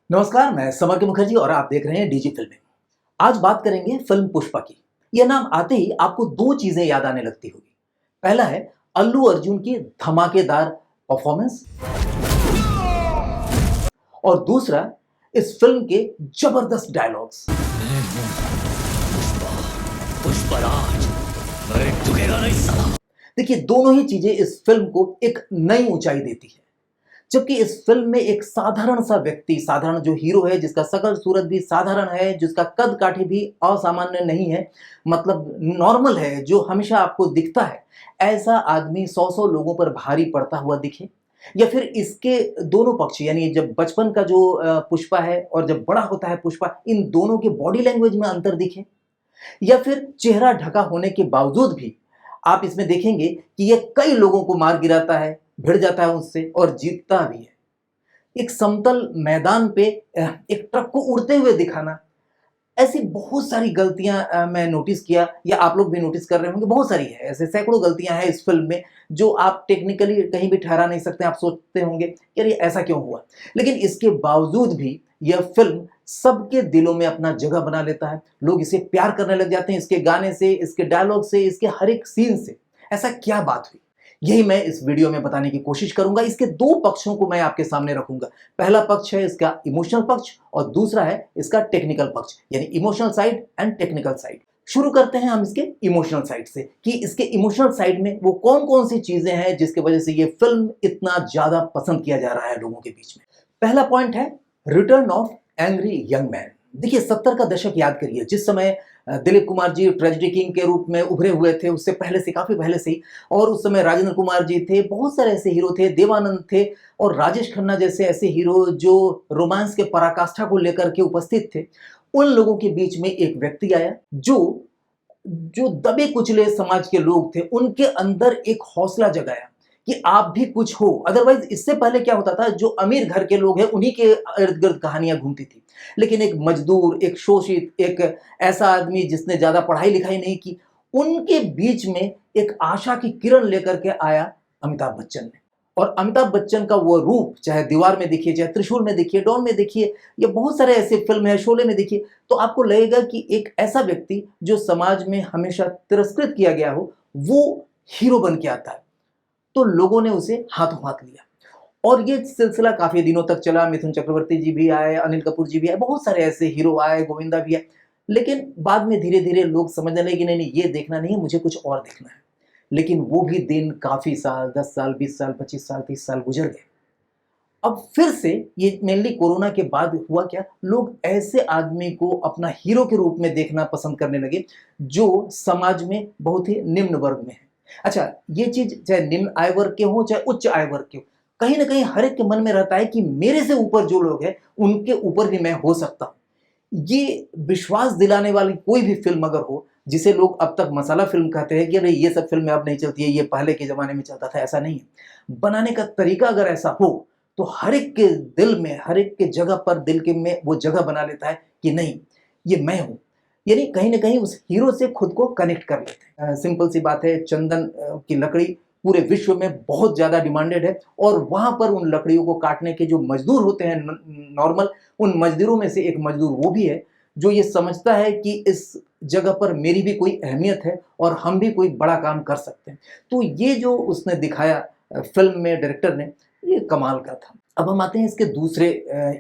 नमस्कार, मैं समर मुखर्जी और आप देख रहे हैं डीजी फिल्में। आज बात करेंगे फिल्म पुष्पा की। यह नाम आते ही आपको दो चीजें याद आने लगती होगी। पहला है अल्लू अर्जुन की धमाकेदार परफॉर्मेंस और दूसरा इस फिल्म के जबरदस्त डायलॉग्स। पुष्पराज, मैं झुकेगा नहीं साला। देखिए, दोनों ही चीजें इस फिल्म को एक नई ऊंचाई देती है। जबकि इस फिल्म में एक साधारण सा व्यक्ति, साधारण जो हीरो है, जिसका शकल सूरत भी साधारण है, जिसका कद काठी भी असामान्य नहीं है, मतलब नॉर्मल है, जो हमेशा आपको दिखता है, ऐसा आदमी सौ सौ लोगों पर भारी पड़ता हुआ दिखे, या फिर इसके दोनों पक्ष यानी जब बचपन का जो पुष्पा है और जब बड़ा होता है पुष्पा, इन दोनों के बॉडी लैंग्वेज में अंतर दिखे, या फिर चेहरा ढका होने के बावजूद भी आप इसमें देखेंगे कि ये कई लोगों को मार गिराता है, भिड़ जाता है उनसे और जीतता भी है। एक समतल मैदान पे एक ट्रक को उड़ते हुए दिखाना, ऐसी बहुत सारी गलतियां मैं नोटिस किया, या आप लोग भी नोटिस कर रहे होंगे। बहुत सारी है, ऐसे सैकड़ों गलतियां हैं इस फिल्म में जो आप टेक्निकली कहीं भी ठहरा नहीं सकते। आप सोचते होंगे कि यार ये ऐसा क्यों हुआ, लेकिन इसके बावजूद भी यह फिल्म सबके दिलों में अपना जगह बना लेता है। लोग इसे प्यार करने लग जाते हैं, इसके गाने से, इसके डायलॉग से, इसके हर एक सीन से। ऐसा क्या बात हुई, यही मैं इस वीडियो में बताने की कोशिश करूंगा। इसके दो पक्षों को मैं आपके सामने रखूंगा। पहला पक्ष है इसका इमोशनल पक्ष और दूसरा है इसका टेक्निकल पक्ष, यानी emotional side and technical side. शुरू करते हैं हम इसके इमोशनल साइड से कि इसके इमोशनल साइड में वो कौन कौन सी चीजें हैं जिसकी वजह से ये फिल्म इतना ज्यादा पसंद किया जा रहा है लोगों के बीच में। पहला पॉइंट है return of angry young man. देखिए, 70 का दशक याद करिए, जिस समय दिलीप कुमार जी ट्रेजेडी किंग के रूप में उभरे हुए थे, उससे पहले से, काफी पहले से ही। और उस समय राजेंद्र कुमार जी थे, बहुत सारे ऐसे हीरो थे, देवानंद थे और राजेश खन्ना जैसे ऐसे हीरो जो रोमांस के पराकाष्ठा को लेकर के उपस्थित थे। उन लोगों के बीच में एक व्यक्ति आया जो जो दबे कुचले समाज के लोग थे, उनके अंदर एक हौसला जगाया कि आप भी कुछ हो। अदरवाइज इससे पहले क्या होता था, जो अमीर घर के लोग हैं उन्हीं के इर्द गिर्द कहानियां घूमती थी, लेकिन एक मजदूर, एक शोषित, एक ऐसा आदमी जिसने ज्यादा पढ़ाई लिखाई नहीं की, उनके बीच में एक आशा की किरण लेकर के आया अमिताभ बच्चन ने। और अमिताभ बच्चन का वो रूप, चाहे दीवार में देखिए, चाहे त्रिशूल में देखिए, डॉन में देखिए, या बहुत सारे ऐसे फिल्म है, शोले में देखिए, तो आपको लगेगा कि एक ऐसा व्यक्ति जो समाज में हमेशा तिरस्कृत किया गया हो, वो हीरो बन के आता है। तो लोगों ने उसे हाथों हाथ लिया और ये सिलसिला काफी दिनों तक चला। मिथुन चक्रवर्ती जी भी आए, अनिल कपूर जी भी आए, बहुत सारे ऐसे हीरो आए, गोविंदा भी आए। लेकिन बाद में धीरे धीरे लोग समझने लगे कि नहीं नहीं, ये देखना नहीं है, मुझे कुछ और देखना है। लेकिन वो भी दिन काफी साल, 10 साल, 20 साल, 25 साल, 30 साल गुजर गए। अब फिर से ये मेनली कोरोना के बाद हुआ क्या, लोग ऐसे आदमी को अपना हीरो के रूप में देखना पसंद करने लगे जो समाज में बहुत ही निम्न वर्ग में है। अच्छा, ये चीज चाहे निम्न आय वर्ग के हो चाहे उच्च आय वर्ग के हो, कहीं ना कहीं हर एक के मन में रहता है कि मेरे से ऊपर जो लोग हैं उनके ऊपर भी मैं हो सकता हूं। ये विश्वास दिलाने वाली कोई भी फिल्म अगर हो, जिसे लोग अब तक मसाला फिल्म कहते हैं कि अरे ये सब फिल्में अब नहीं चलती है, ये पहले के जमाने में चलता था, ऐसा नहीं है। बनाने का तरीका अगर ऐसा हो तो हर एक के दिल में, हर एक के जगह पर, दिल के में वो जगह बना लेता है कि नहीं, ये मैं हूं। यानी कहीं ना कहीं उस हीरो से खुद को कनेक्ट कर लेते हैं। सिंपल सी बात है, चंदन की लकड़ी पूरे विश्व में बहुत ज्यादा डिमांडेड है और वहां पर उन लकड़ियों को काटने के जो मजदूर होते हैं नॉर्मल, उन मजदूरों में से एक मजदूर वो भी है जो ये समझता है कि इस जगह पर मेरी भी कोई अहमियत है और हम भी कोई बड़ा काम कर सकते हैं। तो ये जो उसने दिखाया फिल्म में डायरेक्टर ने, ये कमाल का था। अब हम आते हैं इसके दूसरे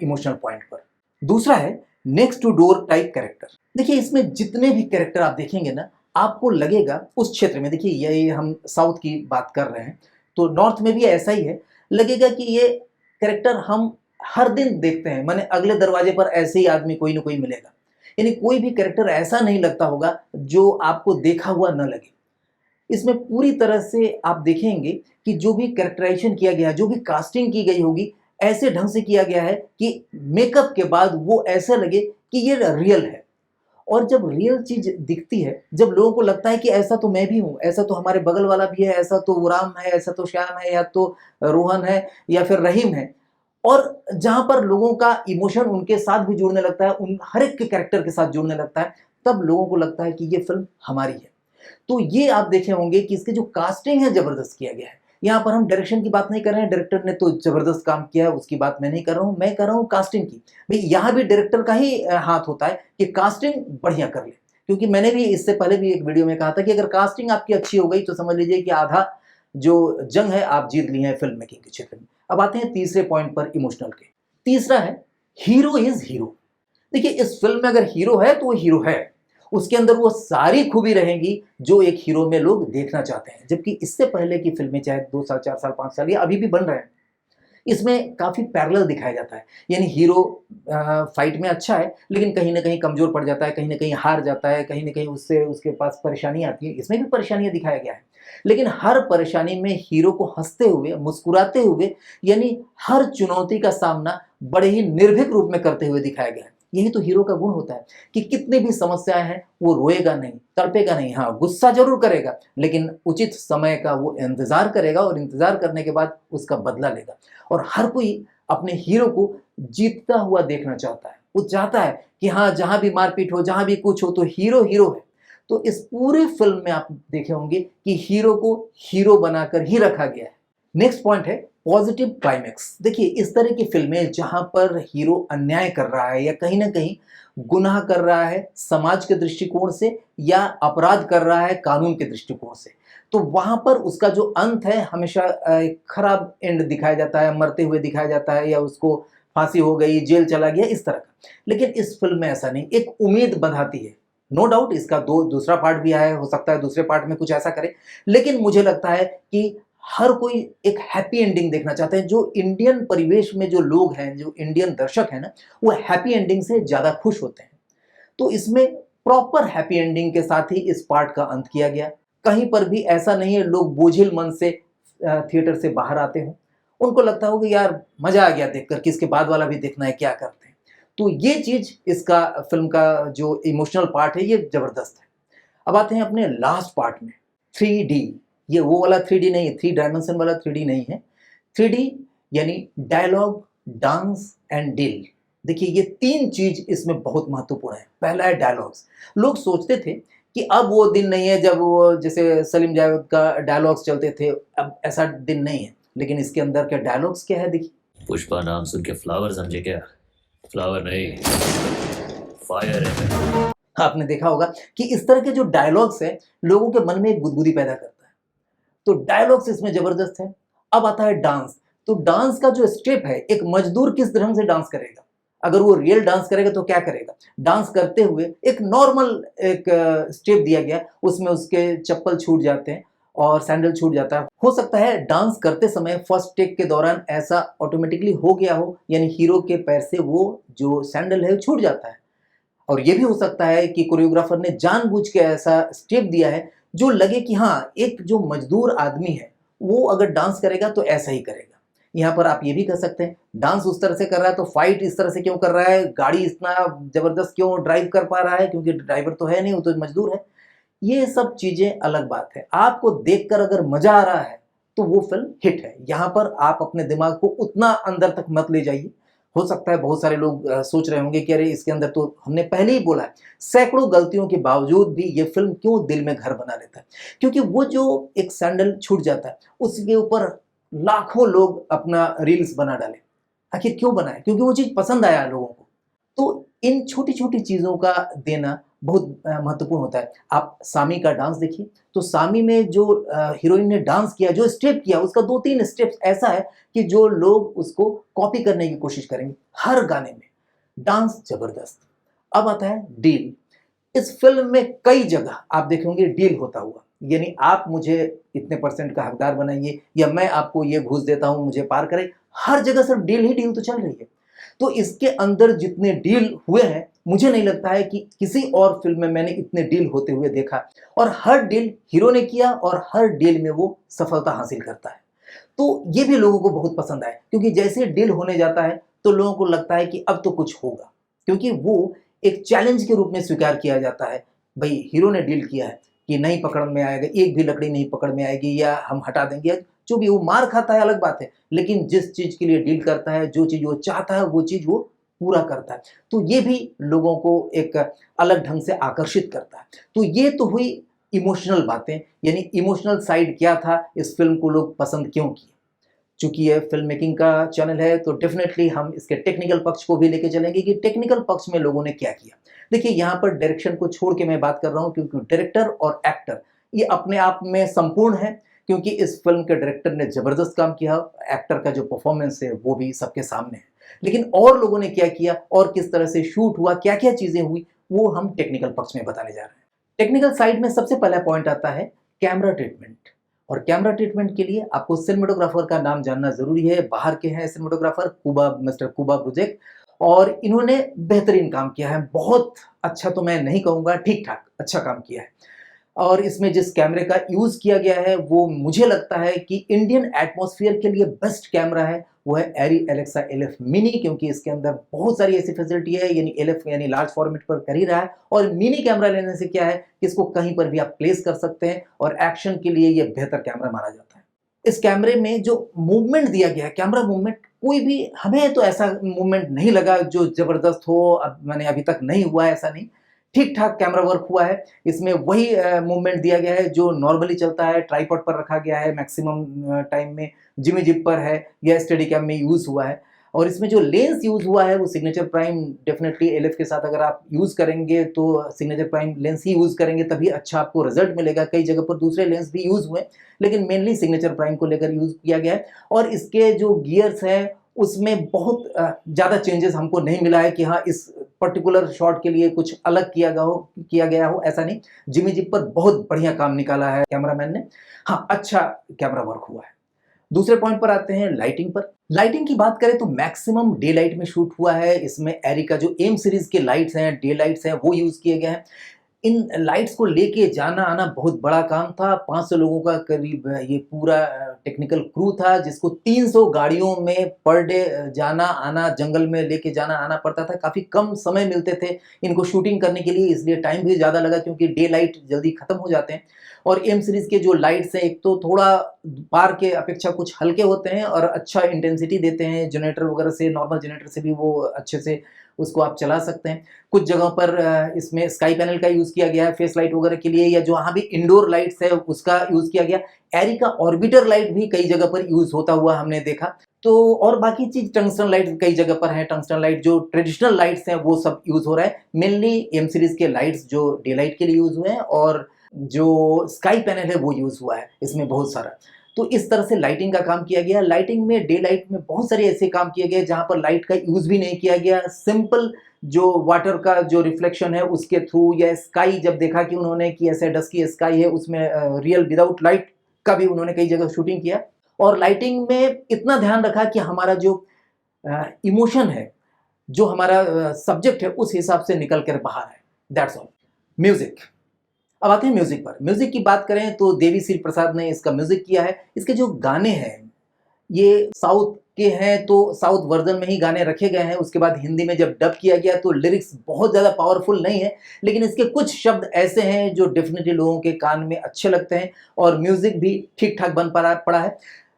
इमोशनल पॉइंट पर। दूसरा है next to door type character. देखिए, इसमें जितने भी कैरेक्टर आप देखेंगे ना, आपको लगेगा उस क्षेत्र में, देखिए ये हम साउथ की बात कर रहे हैं तो नॉर्थ में भी ऐसा ही है, लगेगा कि ये कैरेक्टर हम हर दिन देखते हैं, माने अगले दरवाजे पर ऐसे ही आदमी कोई ना कोई मिलेगा। यानी कोई भी कैरेक्टर ऐसा नहीं लगता होगा जो आपको देखा हुआ न लगे। इसमें पूरी तरह से आप देखेंगे कि जो भी कैरेक्टराइजेशन किया गया है, जो भी कास्टिंग की गई होगी, ऐसे ढंग से किया गया है कि मेकअप के बाद वो ऐसा लगे कि ये रियल है। और जब रियल चीज दिखती है, जब लोगों को लगता है कि ऐसा तो मैं भी हूं, ऐसा तो हमारे बगल वाला भी है, ऐसा तो राम है, ऐसा तो श्याम है, या तो रोहन है, या फिर रहीम है, और जहां पर लोगों का इमोशन उनके साथ भी जुड़ने लगता है, उन हर एक के कैरेक्टर के साथ जुड़ने लगता है, तब लोगों को लगता है कि ये फिल्म हमारी है। तो ये आप देखे होंगे कि इसकी जो कास्टिंग है, जबरदस्त किया गया है। यहाँ पर हम डायरेक्शन की बात नहीं कर रहे हैं, डायरेक्टर ने तो जबरदस्त काम किया है, उसकी बात मैं नहीं कर रहा हूँ, मैं कर रहा हूँ कास्टिंग की। भाई यहाँ भी डायरेक्टर का ही हाथ होता है कि कास्टिंग बढ़िया कर ले, क्योंकि मैंने भी इससे पहले भी एक वीडियो में कहा था कि अगर कास्टिंग आपकी अच्छी हो गई तो समझ लीजिए कि आधा जो जंग है आप जीत ली है फिल्म मेकिंग के क्षेत्र में। अब आते हैं तीसरे पॉइंट पर, इमोशनल के। तीसरा है हीरो इज हीरो। देखिए इस फिल्म में अगर हीरो है तो वो हीरो है, उसके अंदर वो सारी खूबी रहेंगी जो एक हीरो में लोग देखना चाहते हैं। जबकि इससे पहले की फिल्में चाहे 2 साल 4 साल 5 साल या अभी भी बन रहे हैं, इसमें काफ़ी पैरेलल दिखाया जाता है। यानी हीरो फाइट में अच्छा है लेकिन कहीं ना कहीं कमज़ोर पड़ जाता है, कहीं ना कहीं हार जाता है, कहीं ना कहीं उससे उसके पास परेशानी आती है। इसमें भी परेशानियां दिखाया गया है, लेकिन हर परेशानी में हीरो को हंसते हुए, मुस्कुराते हुए, यानी हर चुनौती का सामना बड़े ही निर्भीक रूप में करते हुए दिखाया गया है। यही तो हीरो का गुण होता है कि कितनी भी समस्याएं हैं वो रोएगा नहीं, तड़पेगा नहीं, हाँ गुस्सा जरूर करेगा लेकिन उचित समय का वो इंतजार करेगा और इंतजार करने के बाद उसका बदला लेगा। और हर कोई अपने हीरो को जीतता हुआ देखना चाहता है, वो चाहता है कि हाँ जहां भी मारपीट हो, जहां भी कुछ हो, तो हीरो हीरो है। तो इस पूरी फिल्म में आप देखे होंगे कि हीरो को हीरो बनाकर ही रखा गया है। नेक्स्ट पॉइंट है पॉजिटिव क्लाइमैक्स। देखिए इस तरह की फिल्में जहां पर हीरो अन्याय कर रहा है या कहीं ना कहीं गुनाह कर रहा है समाज के दृष्टिकोण से या अपराध कर रहा है कानून के दृष्टिकोण से, तो वहां पर उसका जो अंत है हमेशा एक खराब एंड दिखाया जाता है, मरते हुए दिखाया जाता है या उसको फांसी हो गई, जेल चला गया, इस तरह का। लेकिन इस फिल्म में ऐसा नहीं, एक उम्मीद बंधाती है। नो डाउट इसका दूसरा पार्ट भी आया है, हो सकता है दूसरे पार्ट में कुछ ऐसा करे, लेकिन मुझे लगता है कि हर कोई एक हैप्पी एंडिंग देखना चाहते हैं। जो इंडियन परिवेश में जो लोग हैं, जो इंडियन दर्शक हैं ना, वो हैप्पी एंडिंग से ज़्यादा खुश होते हैं। तो इसमें प्रॉपर हैप्पी एंडिंग के साथ ही इस पार्ट का अंत किया गया। कहीं पर भी ऐसा नहीं है लोग बोझिल मन से थिएटर से बाहर आते हों, उनको लगता हो कि यार मज़ा आ गया देखकर, कि इसके बाद वाला भी देखना है, क्या करते हैं। तो ये चीज़ इसका फिल्म का जो इमोशनल पार्ट है ये ज़बरदस्त है। अब आते हैं अपने लास्ट पार्ट में, 3D। ये वो वाला 3D नहीं है, 3 डायमेंशन वाला 3D नहीं है। 3D यानी डायलॉग, डांस एंड डील। देखिए ये 3 चीज इसमें बहुत महत्वपूर्ण है। पहला है डायलॉग्स। लोग सोचते थे कि अब वो दिन नहीं है जब वो जैसे सलीम जावेद का डायलॉग्स चलते थे, अब ऐसा दिन नहीं है। लेकिन इसके अंदर क्या डायलॉग्स क्या है देखिए। पुष्पा नाम सुन के फ्लावर समझे क्या? फ्लावर नहीं, फायर है। आपने देखा होगा कि इस तरह के जो डायलॉग्स है लोगों के मन में एक गुदगुदी पैदा करता है, तो डायलॉग्स इसमें जबरदस्त है। अब आता है डांस। तो डांस का जो स्टेप है, एक मजदूर किस ढंग से डांस करेगा, अगर वो रियल डांस करेगा तो क्या करेगा। डांस करते हुए एक नॉर्मल एक स्टेप दिया गया, उसमें उसके चप्पल छूट जाते हैं और सैंडल छूट जाता है। हो सकता है डांस करते समय फर्स्ट टेक के दौरान ऐसा ऑटोमेटिकली हो गया हो, यानी हीरो के पैर से वो जो सैंडल है छूट जाता है। और ये भी हो सकता है कि कोरियोग्राफर ने जानबूझ के ऐसा स्टेप दिया है जो लगे कि हाँ एक जो मजदूर आदमी है वो अगर डांस करेगा तो ऐसा ही करेगा। यहाँ पर आप ये भी कह सकते हैं डांस उस तरह से कर रहा है तो फाइट इस तरह से क्यों कर रहा है, गाड़ी इतना जबरदस्त क्यों ड्राइव कर पा रहा है, क्योंकि ड्राइवर तो है नहीं, वो तो मजदूर है। ये सब चीजें अलग बात है। आपको देखकर अगर मजा आ रहा है तो वो फिल्म हिट है। यहाँ पर आप अपने दिमाग को उतना अंदर तक मत ले जाइए। हो सकता है बहुत सारे लोग सोच रहे होंगे कि अरे इसके अंदर तो हमने पहले ही बोला है, सैकड़ों गलतियों के बावजूद भी ये फिल्म क्यों दिल में घर बना लेता है। क्योंकि वो जो एक सैंडल छूट जाता है उसके ऊपर लाखों लोग अपना रील्स बना डाले। आखिर क्यों बनाए, क्योंकि वो चीज़ पसंद आया लोगों को। तो इन छोटी छोटी चीज़ों का देना बहुत महत्वपूर्ण होता है। आप सामी का डांस देखिए, तो सामी में जो हीरोइन ने डांस किया, जो स्टेप किया, उसका 2-3 स्टेप्स ऐसा है कि जो लोग उसको कॉपी करने की कोशिश करेंगे। हर गाने में डांस जबरदस्त। अब आता है डील। इस फिल्म में कई जगह आप देखेंगे डील होता हुआ, यानी आप मुझे इतने परसेंट का हकदार बनाइए या मैं आपको ये घूस देता हूं मुझे पार करें। हर जगह सिर्फ डील ही डील तो चल रही है। तो इसके अंदर जितने डील हुए हैं मुझे नहीं लगता है कि किसी और फिल्म में मैंने इतने डील होते हुए देखा। और हर डील हीरो ने किया और हर डील में वो सफलता हासिल करता है। तो ये भी लोगों को बहुत पसंद आया, क्योंकि जैसे डील होने जाता है तो लोगों को लगता है कि अब तो कुछ होगा, क्योंकि वो एक चैलेंज के रूप में स्वीकार किया जाता है। भाई हीरो ने डील किया है कि नहीं पकड़ में आएगा, एक भी लकड़ी नहीं पकड़ में आएगी या हम हटा देंगे, या जो भी वो मार खाता है अलग बात है, लेकिन जिस चीज़ के लिए डील करता है, जो चीज़ वो चाहता है वो चीज़ वो पूरा करता है। तो ये भी लोगों को एक अलग ढंग से आकर्षित करता है। तो ये तो हुई इमोशनल बातें, यानी इमोशनल साइड क्या था, इस फिल्म को लोग पसंद क्यों किए। चूंकि ये फिल्म मेकिंग का चैनल है तो डेफिनेटली हम इसके टेक्निकल पक्ष को भी लेके चलेंगे कि टेक्निकल पक्ष में लोगों ने क्या किया। देखिए यहाँ पर डायरेक्शन को छोड़ के मैं बात कर रहा हूँ क्योंकि डायरेक्टर और एक्टर ये अपने आप में संपूर्ण है, क्योंकि इस फिल्म के डायरेक्टर ने जबरदस्त काम किया, एक्टर का जो परफॉर्मेंस है वो भी सबके सामने है। लेकिन और लोगों ने क्या किया और किस तरह से शूट हुआ, क्या क्या चीजें हुई, वो हम टेक्निकल पक्ष में बताने जा रहे हैं। टेक्निकल साइड में सबसे पहला पॉइंट आता है कैमरा ट्रीटमेंट। और कैमरा ट्रीटमेंट के लिए आपको सिनेमेटोग्राफर का नाम जानना जरूरी है। बाहर के हैं सिनेमेटोग्राफर कुबा, मिस्टर कुबा ब्रुजेक, और इन्होंने बेहतरीन काम किया है। बहुत अच्छा तो मैं नहीं कहूँगा, ठीक ठाक अच्छा काम किया है। और इसमें जिस कैमरे का यूज किया गया है वो मुझे लगता है कि इंडियन एटमॉस्फेयर के लिए बेस्ट कैमरा है, वो है एरी एलेक्सा एलएफ मिनी, क्योंकि इसके अंदर बहुत सारी ऐसी फैसिलिटी है, यानी एलएफ यानी लार्ज फॉर्मेट पर कर ही रहा है, और मिनी कैमरा लेने से क्या है कि इसको कहीं पर भी आप प्लेस कर सकते हैं और एक्शन के लिए ये बेहतर कैमरा माना जाता है। इस कैमरे में जो मूवमेंट दिया गया है, कैमरा मूवमेंट, कोई भी हमें तो ऐसा मूवमेंट नहीं लगा जो जबरदस्त हो, अब मैंने अभी तक नहीं हुआ है, ऐसा नहीं, ठीक ठाक कैमरा वर्क हुआ है। इसमें वही मूवमेंट दिया गया है जो नॉर्मली चलता है, ट्राइपॉड पर रखा गया है, मैक्सिमम टाइम में जिमी जिप पर है या स्टेडी कैम में यूज हुआ है। और इसमें जो लेंस यूज हुआ है वो सिग्नेचर प्राइम, डेफिनेटली एलएफ के साथ अगर आप यूज करेंगे तो सिग्नेचर प्राइम लेंस ही यूज करेंगे तभी अच्छा आपको रिजल्ट मिलेगा। कई जगह पर दूसरे लेंस भी यूज हुए, लेकिन मेनली सिग्नेचर प्राइम को लेकर यूज किया गया है। और इसके जो गियर्स हैं उसमें बहुत ज़्यादा चेंजेस हमको नहीं मिला है कि हाँ इस पर्टिकुलर शॉट के लिए कुछ अलग किया गया हो, ऐसा नहीं। जिमी जिप पर बहुत बढ़िया काम निकाला है कैमरामैन ने, हाँ अच्छा कैमरा वर्क हुआ है। दूसरे पॉइंट पर आते हैं लाइटिंग पर। लाइटिंग की बात करें तो मैक्सिमम डे लाइट में शूट हुआ है। इसमें एरी का जो एम सीरीज के लाइट्स हैं, डे लाइट्स हैं, वो यूज किए गए हैं। इन लाइट्स को लेके जाना आना बहुत बड़ा काम था। 500 लोगों का करीब ये पूरा टेक्निकल क्रू था, जिसको 300 गाड़ियों में पर डे जाना आना, जंगल में लेके जाना आना पड़ता था। काफ़ी कम समय मिलते थे इनको शूटिंग करने के लिए, इसलिए टाइम भी ज़्यादा लगा क्योंकि डे लाइट जल्दी ख़त्म हो जाते हैं। और एम सीरीज़ के जो लाइट्स हैं एक तो थोड़ा पार के अपेक्षा कुछ हल्के होते हैं और अच्छा इंटेंसिटी देते हैं। जनरेटर वगैरह से, नॉर्मल जनरेटर से भी वो अच्छे से उसको आप चला सकते हैं। कुछ जगहों पर इसमें स्काई पैनल का यूज़ किया गया है फेस लाइट वगैरह के लिए, या जो वहाँ भी इंडोर लाइट्स है उसका यूज़ किया गया। एरी का ऑर्बिटर लाइट भी कई जगह पर यूज़ होता हुआ हमने देखा। तो और बाकी चीज़ टंगस्टन लाइट कई जगह पर है। टंगस्टन लाइट जो ट्रेडिशनल लाइट्स हैं वो सब यूज़ हो रहा है। मेनली एम सीरीज़ के लाइट्स जो डे लाइट के लिए यूज़ हुए हैं, और जो स्काई पैनल है वो यूज़ हुआ है इसमें बहुत सारा। तो इस तरह से लाइटिंग का काम किया गया। लाइटिंग में, डे लाइट में बहुत सारे ऐसे काम किए गए जहाँ पर लाइट का यूज़ भी नहीं किया गया। सिंपल जो वाटर का जो रिफ्लेक्शन है उसके थ्रू, या स्काई जब देखा कि उन्होंने कि ऐसे डस्की स्काई है उसमें रियल विदाउट लाइट का भी उन्होंने कई जगह शूटिंग किया। और लाइटिंग में इतना ध्यान रखा कि हमारा जो इमोशन है, जो हमारा सब्जेक्ट है, उस हिसाब से निकल कर बाहर है। That's all. म्यूजिक, अब आते हैं म्यूजिक पर। म्यूजिक की बात करें तो देवी श्री प्रसाद ने इसका म्यूजिक किया है। इसके जो गाने हैं ये साउथ के हैं तो साउथ वर्जन में ही गाने रखे गए हैं। उसके बाद हिंदी में जब डब किया गया तो लिरिक्स बहुत ज़्यादा पावरफुल नहीं है, लेकिन इसके कुछ शब्द ऐसे हैं जो डेफिनेटली लोगों के कान में अच्छे लगते हैं, और म्यूजिक भी ठीक ठाक बन पड़ा है।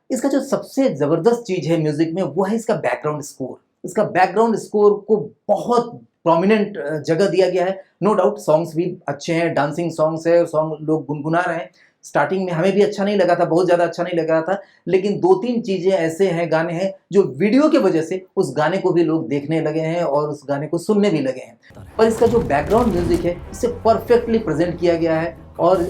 इसका जो सबसे ज़बरदस्त चीज़ है म्यूजिक में वो है इसका बैकग्राउंड स्कोर। इसका बैकग्राउंड स्कोर को बहुत प्रोमिनेंट जगह दिया गया है। नो डाउट सॉन्ग्स भी अच्छे हैं, डांसिंग सॉन्ग्स है, सॉन्ग लोग गुनगुना रहे हैं। स्टार्टिंग में हमें भी अच्छा नहीं लगा था, बहुत ज़्यादा अच्छा नहीं लग रहा था, लेकिन 2-3 चीज़ें ऐसे हैं, गाने हैं जो वीडियो के वजह से उस गाने को भी लोग देखने लगे हैं और उस गाने को सुनने भी लगे हैं। पर इसका जो बैकग्राउंड म्यूजिक है इसे परफेक्टली प्रेजेंट किया गया है, और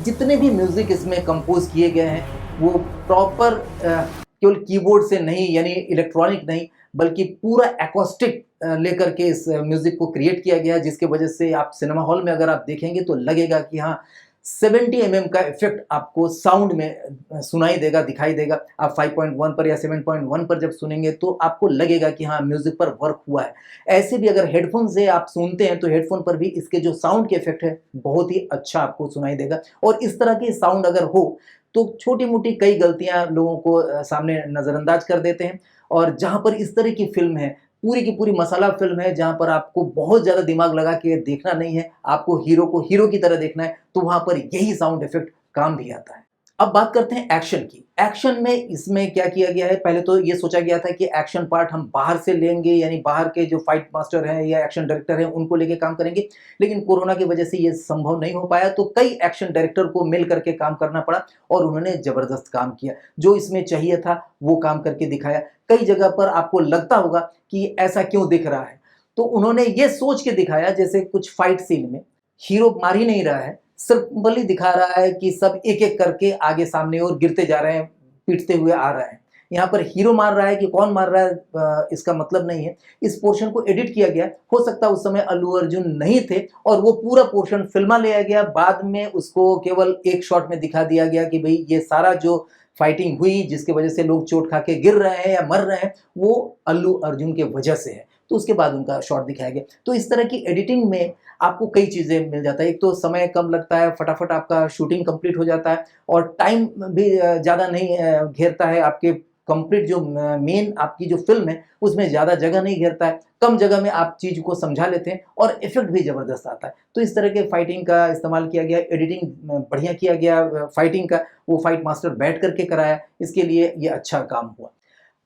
जितने भी म्यूजिक इसमें कंपोज किए गए हैं वो प्रॉपर केवल कीबोर्ड से नहीं, यानी इलेक्ट्रॉनिक नहीं, बल्कि पूरा एकॉस्टिक लेकर के इस म्यूजिक को क्रिएट किया गया है, जिसके वजह से आप सिनेमा हॉल में अगर आप देखेंगे तो लगेगा कि हाँ 70 mm का इफेक्ट आपको साउंड में सुनाई देगा, दिखाई देगा। आप 5.1 पर या 7.1 पर जब सुनेंगे तो आपको लगेगा कि हाँ म्यूजिक पर वर्क हुआ है। ऐसे भी अगर हेडफोन से आप सुनते हैं तो हेडफोन पर भी इसके जो साउंड के इफेक्ट है बहुत ही अच्छा आपको सुनाई देगा। और इस तरह की साउंड अगर हो तो छोटी मोटी कई गलतियां लोगों को सामने नज़रअंदाज कर देते हैं। और जहाँ पर इस तरह की फिल्म है, पूरी की पूरी मसाला फिल्म है, जहाँ पर आपको बहुत ज़्यादा दिमाग लगा के देखना नहीं है, आपको हीरो को हीरो की तरह देखना है, तो वहाँ पर यही साउंड इफेक्ट काम भी आता है। अब बात करते हैं एक्शन की। एक्शन में इसमें क्या किया गया है, पहले तो ये सोचा गया था कि एक्शन पार्ट हम बाहर से लेंगे, यानी बाहर के जो फाइट मास्टर हैं या एक्शन डायरेक्टर हैं उनको लेके काम करेंगे, लेकिन कोरोना की वजह से ये संभव नहीं हो पाया, तो कई एक्शन डायरेक्टर को मिल करके काम करना पड़ा और उन्होंने जबरदस्त काम किया। जो इसमें चाहिए था वो काम करके दिखाया। कई जगह पर आपको लगता होगा कि ऐसा क्यों दिख रहा है, तो उन्होंने ये सोच के दिखाया जैसे कुछ फाइट सीन में हीरो मार ही नहीं रहा है, सिंपली दिखा रहा है कि सब एक एक करके आगे सामने और गिरते जा रहे हैं, पीटते हुए आ रहे हैं। यहाँ पर हीरो मार रहा है कि कौन मार रहा है इसका मतलब नहीं है। इस पोर्शन को एडिट किया गया, हो सकता है उस समय अल्लू अर्जुन नहीं थे और वो पूरा पोर्शन फिल्मा लिया गया, बाद में उसको केवल एक शॉट में दिखा दिया गया कि भाई ये सारा जो फाइटिंग हुई जिसकी वजह से लोग चोट खा के गिर रहे हैं या मर रहे हैं वो अल्लू अर्जुन के वजह से है, तो उसके बाद उनका शॉट दिखाया गया। तो इस तरह की एडिटिंग में आपको कई चीज़ें मिल जाता है। एक तो समय कम लगता है, फटाफट आपका शूटिंग कंप्लीट हो जाता है और टाइम भी ज़्यादा नहीं घेरता है, आपके कंप्लीट जो मेन आपकी जो फिल्म है उसमें ज़्यादा जगह नहीं घेरता है, कम जगह में आप चीज़ को समझा लेते हैं और इफेक्ट भी ज़बरदस्त आता है। तो इस तरह के फाइटिंग का इस्तेमाल किया गया, एडिटिंग बढ़िया किया गया फाइटिंग का, वो फाइट मास्टर बैठ करके कराया, इसके लिए ये अच्छा काम हुआ।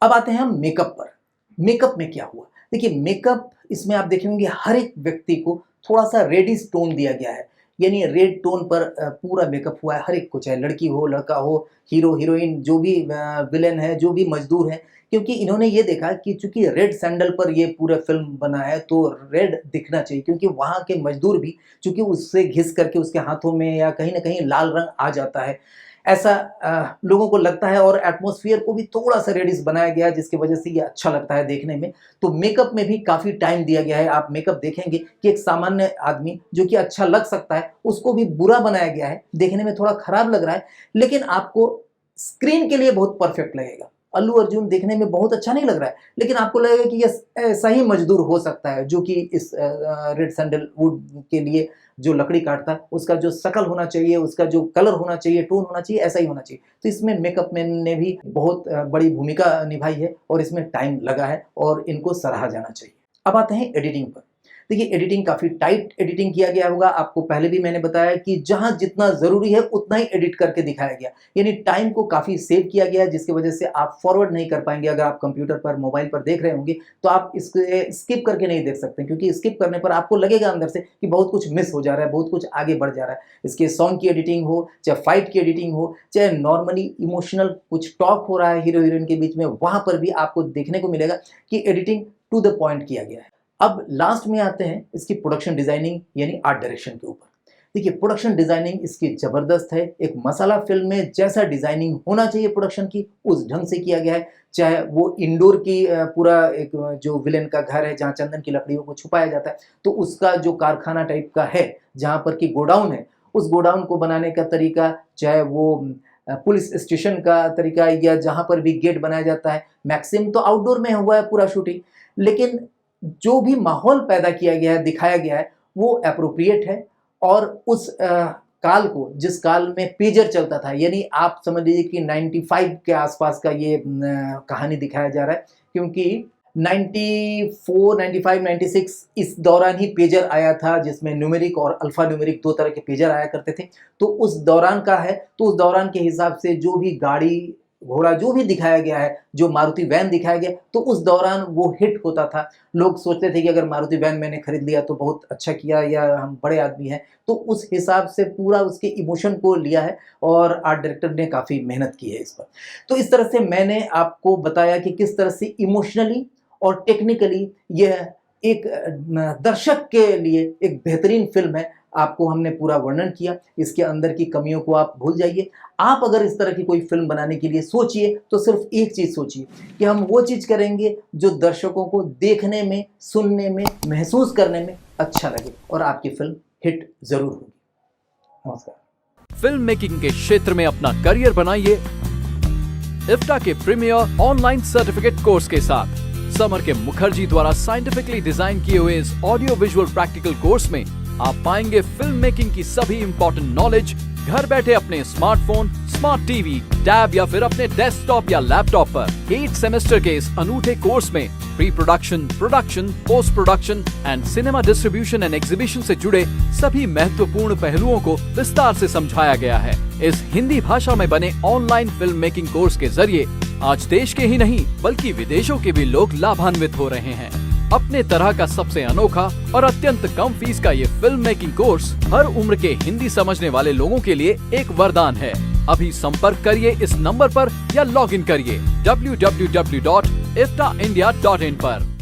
अब आते हैं हम मेकअप पर। मेकअप में क्या हुआ, देखिए मेकअप इसमें आप देखेंगे हर एक व्यक्ति को थोड़ा सा रेडिश टोन दिया गया है, यानी रेड टोन पर पूरा मेकअप हुआ है हर एक को, चाहे लड़की हो लड़का हो, हीरो हीरोइन, जो भी विलेन है, जो भी मजदूर है, क्योंकि इन्होंने ये देखा कि चूंकि रेड सैंडल पर ये पूरा फिल्म बना है तो रेड दिखना चाहिए, क्योंकि वहाँ के मजदूर भी चूंकि उससे घिस करके उसके हाथों में या कहीं ना कहीं लाल रंग आ जाता है, ऐसा लोगों को लगता है और एटमॉस्फेयर को भी थोड़ा सा रेडिश बनाया गया है जिसकी वजह से ये अच्छा लगता है देखने में। तो मेकअप में भी काफ़ी टाइम दिया गया है। आप मेकअप देखेंगे कि एक सामान्य आदमी जो कि अच्छा लग सकता है उसको भी बुरा बनाया गया है, देखने में थोड़ा खराब लग रहा है, लेकिन आपको स्क्रीन के लिए बहुत परफेक्ट लगेगा। अल्लू अर्जुन देखने में बहुत अच्छा नहीं लग रहा है, लेकिन आपको लगेगा कि ये ऐसा ही मजदूर हो सकता है जो कि इस रेड सैंडलवुड के लिए जो लकड़ी काटता है उसका जो शकल होना चाहिए, उसका जो कलर होना चाहिए, टोन होना चाहिए, ऐसा ही होना चाहिए। तो इसमें मेकअप मैन ने भी बहुत बड़ी भूमिका निभाई है और इसमें टाइम लगा है और इनको सराहा जाना चाहिए। अब आते हैं एडिटिंग पर। देखिए एडिटिंग काफ़ी टाइट एडिटिंग किया गया होगा, आपको पहले भी मैंने बताया कि जहाँ जितना ज़रूरी है उतना ही एडिट करके दिखाया गया, यानी टाइम को काफ़ी सेव किया गया, जिसकी वजह से आप फॉरवर्ड नहीं कर पाएंगे। अगर आप कंप्यूटर पर मोबाइल पर देख रहे होंगे तो आप इसके स्किप करके नहीं देख सकते, क्योंकि स्किप करने पर आपको लगेगा अंदर से कि बहुत कुछ मिस हो जा रहा है, बहुत कुछ आगे बढ़ जा रहा है। इसके सॉन्ग की एडिटिंग हो, चाहे फाइट की एडिटिंग हो, चाहे नॉर्मली इमोशनल कुछ टॉक हो रहा है हीरो हीरोइन के बीच में, वहाँ पर भी आपको देखने को मिलेगा कि एडिटिंग टू द पॉइंट किया गया है। अब लास्ट में आते हैं इसकी प्रोडक्शन डिजाइनिंग यानी आर्ट डायरेक्शन के ऊपर। देखिए प्रोडक्शन डिजाइनिंग इसकी ज़बरदस्त है। एक मसाला फिल्म में जैसा डिजाइनिंग होना चाहिए प्रोडक्शन की उस ढंग से किया गया है। चाहे वो इंडोर की पूरा एक जो विलेन का घर है जहाँ चंदन की लकड़ियों को छुपाया जाता है, तो उसका जो कारखाना टाइप का है जहाँ पर कि गोडाउन है, उस गोडाउन को बनाने का तरीका, चाहे वो पुलिस स्टेशन का तरीका, या जहाँ पर भी गेट बनाया जाता है, मैक्सिमम तो आउटडोर में हुआ है पूरा शूटिंग, लेकिन जो भी माहौल पैदा किया गया है, दिखाया गया है, वो एप्रोप्रिएट है। और उस काल को, जिस काल में पेजर चलता था, यानी आप समझ लीजिए कि 95 के आसपास का ये कहानी दिखाया जा रहा है, क्योंकि 94, 95, 96 इस दौरान ही पेजर आया था, जिसमें न्यूमेरिक और अल्फा न्यूमेरिक दो तरह के पेजर आया करते थे। तो उस दौरान का है, तो उस दौरान के हिसाब से जो भी गाड़ी घोड़ा जो भी दिखाया गया है, जो मारुति वैन दिखाया गया, तो उस दौरान वो हिट होता था। लोग सोचते थे कि अगर मारुति वैन मैंने खरीद लिया तो बहुत अच्छा किया, या हम बड़े आदमी हैं, तो उस हिसाब से पूरा उसके इमोशन को लिया है और आर्ट डायरेक्टर ने काफ़ी मेहनत की है इस पर। तो इस तरह से मैंने आपको बताया कि किस तरह से इमोशनली और टेक्निकली यह एक दर्शक के लिए एक बेहतरीन फिल्म है। आपको हमने पूरा वर्णन किया, इसके अंदर की कमियों को आप भूल जाइए। आप अगर इस तरह की कोई फिल्म बनाने के लिए सोचिए तो सिर्फ एक चीज़ सोचिए कि हम वो चीज़ करेंगे जो दर्शकों को देखने में, सुनने में, महसूस करने में अच्छा लगे, और आपकी फिल्म हिट जरूर होगी। नमस्कार। फिल्म मेकिंग के क्षेत्र में अपना करियर बनाइए इफ्टा के प्रीमियर ऑनलाइन सर्टिफिकेट कोर्स के साथ। समर के मुखर्जी द्वारा साइंटिफिकली डिजाइन किए हुए इस ऑडियो विजुअल प्रैक्टिकल कोर्स में आप पाएंगे फिल्म मेकिंग की सभी इंपॉर्टेंट नॉलेज घर बैठे अपने स्मार्टफोन, स्मार्ट टीवी, टैब या फिर अपने डेस्कटॉप या लैपटॉप पर। 8 सेमेस्टर के इस अनूठे कोर्स में pre production, production, post production and cinema distribution and exhibition से जुड़े सभी महत्वपूर्ण पहलुओं को विस्तार से समझाया गया है। इस हिंदी भाषा में बने ऑनलाइन फिल्म मेकिंग कोर्स के जरिए आज देश के ही नहीं बल्कि विदेशों के भी लोग लाभान्वित हो रहे हैं। अपने तरह का सबसे अनोखा और अत्यंत कम फीस का ये फिल्म मेकिंग कोर्स हर उम्र के हिंदी समझने वाले लोगों के लिए एक वरदान है। अभी संपर्क करिए इस नंबर पर या लॉग इन करिए www.iftaindia.in पर।